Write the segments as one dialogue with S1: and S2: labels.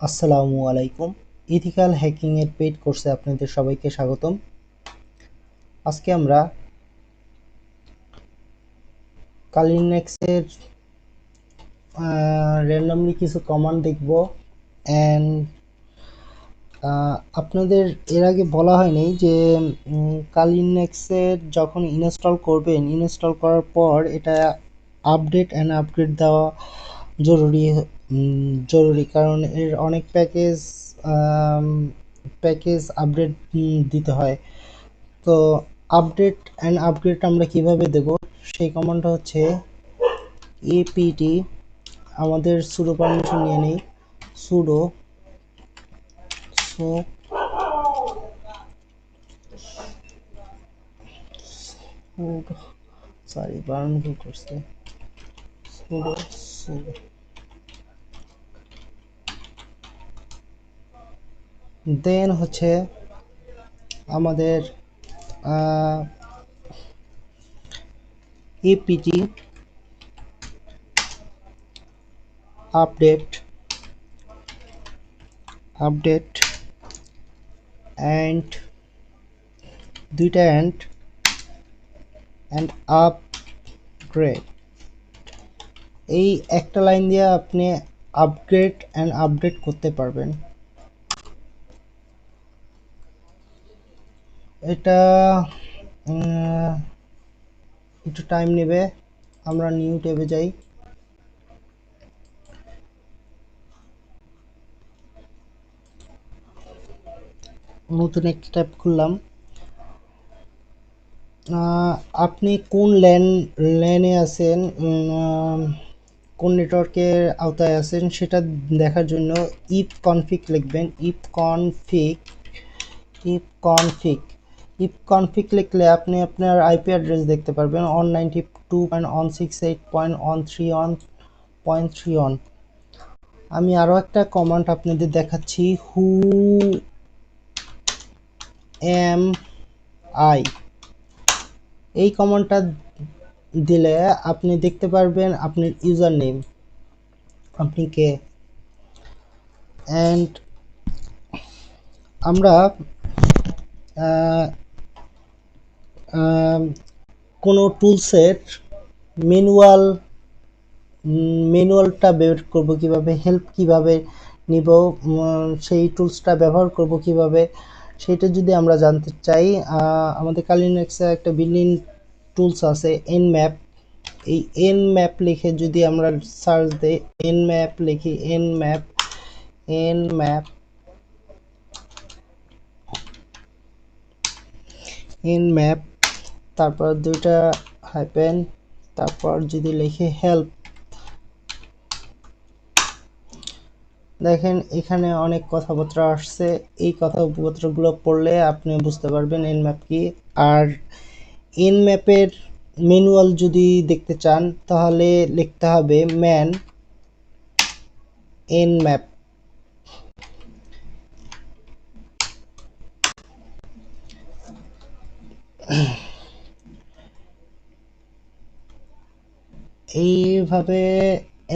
S1: আসসালামু আলাইকুম। Ethical hacking এর পেইড কোর্সে আপনাদের সবাইকে স্বাগতম। আজকে আমরা কালিনেক্সের র্যান্ডমলি কিছু কমান্ড দেখব। অ্যান্ড আপনাদের এর আগে বলা হয়নি যে কালিনেক্সের যখন ইনস্টল করবেন, ইনস্টল করার পর এটা আপডেট অ্যান্ড আপগ্রেড দেওয়া জরুরি, কারণ এর অনেক প্যাকেজ আপডেট দিতে হয়। তো আপডেট অ্যান্ড আপগ্রেড আমরা কিভাবে দেব, সেই কমান্ডটা হচ্ছে apt। আমাদের সুডো পারমিশন নিয়ে নেই, সুডো সরি বানান ভুল করছে, সুডো সুডো দেন হচ্ছে আমাদের apt আপডেট অ্যান্ড দুইটা অ্যান্ড আপগ্রেড। এই একটা লাইন দিয়ে আপনি আপগ্রেড অ্যান্ড আপডেট করতে পারবেন। এটা একটু টাইম নেবে। আমরা নিউ ট্যাবে যাই, নতুন একটা ট্যাব খুললাম। আপনি কোন ল্যানে আছেন, কোন নেটওয়ার্কের আওতায় আছেন সেটা দেখার জন্য ইফ কনফিগ লিখবেন। ইফ কনফিগ লিখলে আপনি আপনার আইপি অ্যাড্রেস দেখতে পারবেন 192.168.131.3 আমি আরও একটা কমান্ড আপনাদের দেখাচ্ছি, হু এম আই। এই কমান্ডটা দিলে আপনি দেখতে পারবেন আপনার ইউজার নেম, আপনি কে। অ্যান্ড আমরা কোনো টুলসের ম্যানুয়ালটা বের করব কিভাবে, হেল্প কিভাবে নিব, সেই টুলসটা ব্যবহার করব কিভাবে, সেটা যদি আমরা জানতে চাই, আমাদের কালিনেক্সে একটা বিল্ডিং টুলস আছে nmap। এই nmap লিখে যদি আমরা সার্চ দিই, nmap লিখি, nmap, তারপর দুইটা হাইপেন, তারপর যদি লিখি হেল্প, দেখেন এখানে অনেক কথাবার্তা আসছে। এই কথাবার্তাগুলো পড়লে আপনি বুঝতে পারবেন nmap কি। আর nmap-এর ম্যানুয়াল যদি দেখতে চান তাহলে লিখতে হবে ম্যান nmap। এইভাবে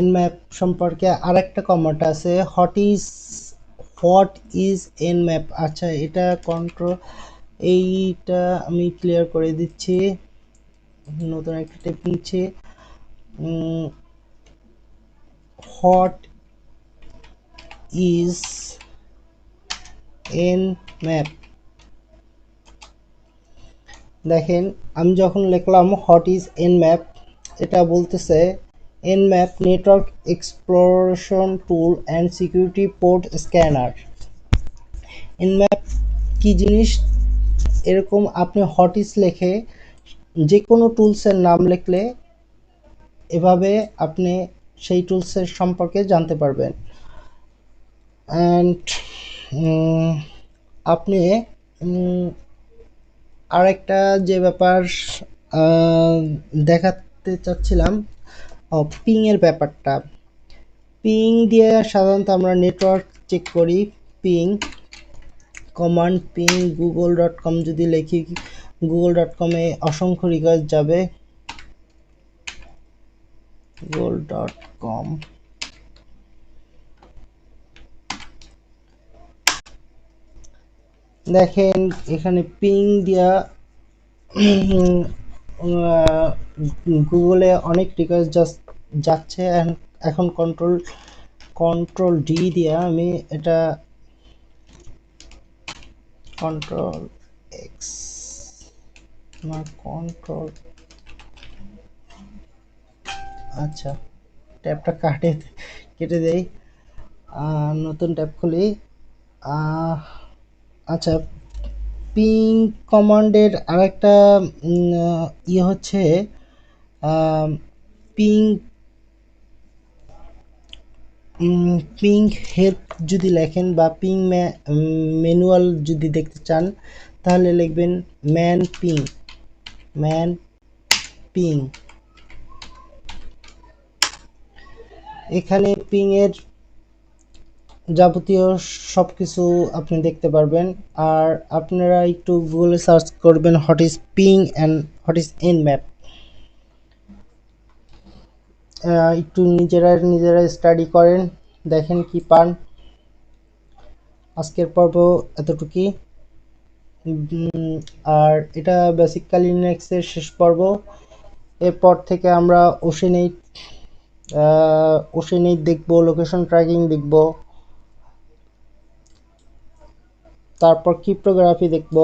S1: nmap সম্পর্কে আরেকটা কমান্ড আছে, হোয়াট ইজ nmap। আচ্ছা, এটা এইটা আমি ক্লিয়ার করে দিচ্ছি। নতুন একটা টিপ নিচ্ছি, হোয়াট ইজ nmap। দেখেন আমি যখন লিখলাম হোয়াট ইজ nmap, এটা বলতেছে nmap network exploration tool and security port scanner. nmap কি জিনিস, এরকম আপনি হোয়াট ইজ লিখে যে কোনো টুলসের নাম লিখলে এভাবে আপনি সেই টুলসের সম্পর্কে জানতে পারবেন। অ্যান্ড আপনি আরেকটা যে ব্যাপার দেখাতে চাচ্ছিলাম, পিং এর ব্যাপারটা। পিং দিয়ে সাধারণত আমরা নেটওয়ার্ক চেক করি। পিং কমান্ড পিং google.com যদি লিখি, google.com-এ অসংখ্য রিকোয়েস্ট যাবে। google.com দেখেন এখানে পিং দিয়া গুগলে অনেক রিকোয়েস্ট যাচ্ছে, এখন কন্ট্রোল ডি দিয়া আমি এটা কন্ট্রোল এক্স না কন্ট্রোল, আচ্ছা ট্যাবটা কেটে দেই, নতুন ট্যাব খুলি। আচ্ছা, পিং কমান্ডের আরেকটা ইয়ে হচ্ছে পিং পিং হেল্প যদি লেখেন বা পিং ম্যানুয়াল যদি দেখতে চান তাহলে লিখবেন ম্যান পিং। এখানে পিং এর যাবতীয় সবকিছু আপনি দেখতে পারবেন। আর আপনারা একটু গুগলে সার্চ করবেন what is ping and what is nmap, একটু নিজেরা স্টাডি করেন, দেখেন কি পান। আজকের পর্ব এতটুকুই। আর এটা বেসিক্যালি লিনাক্সের শেষ পর্ব। এরপর থেকে আমরা ওশেনেট দেখব, লোকেশন ট্র্যাকিং দেখব, তারপর ক্রিপ্টোগ্রাফি দেখব।